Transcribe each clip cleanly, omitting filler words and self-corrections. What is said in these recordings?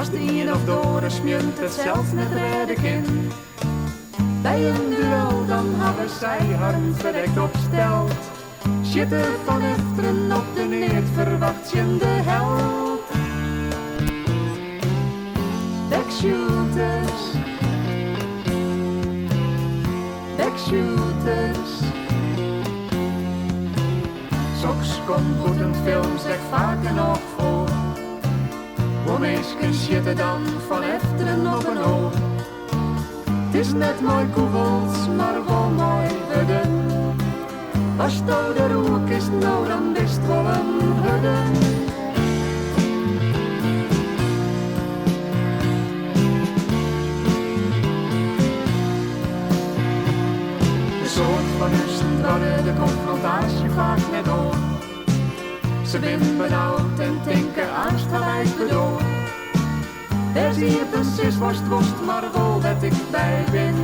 Was de een of door smunt het zelfs net redden kind. Bij een duel dan hebben zij haar verdekt opsteld. Zitten van efteren op de neet, verwacht je de held. Backshooters, backshooters. Soks komt boetend film zeg vaker nog voor. Womeesken zitten dan van efteren op een oor. Het is net mooi kogels, maar wel mooi hudden. Als het oude roek is, nou dan best wel een hudden. De soort van hussen waar de confrontatie vaak net door. Ze zijn benauwd en denken angst gelijk bedoel. Daar zie je precies worst, maar wel dat ik bij ben.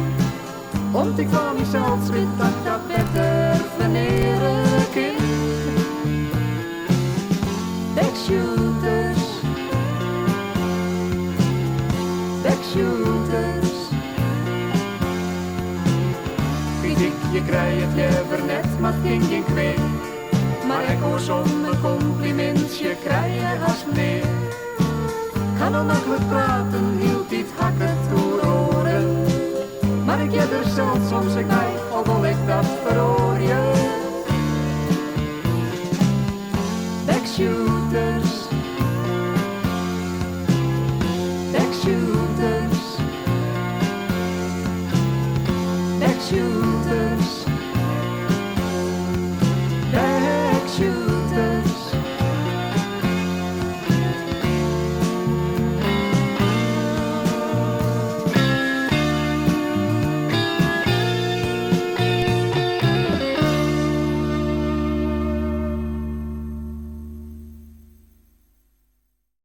Want ik van mezelf weet dat ik dat beter verneren kan. Backshooters, backshooters. Kritiek, je krijgt het liever net, maar het ging geen kweet. Maar ik hoor zonder complimentje krijgen als meneer. Kan onmogelijk praten,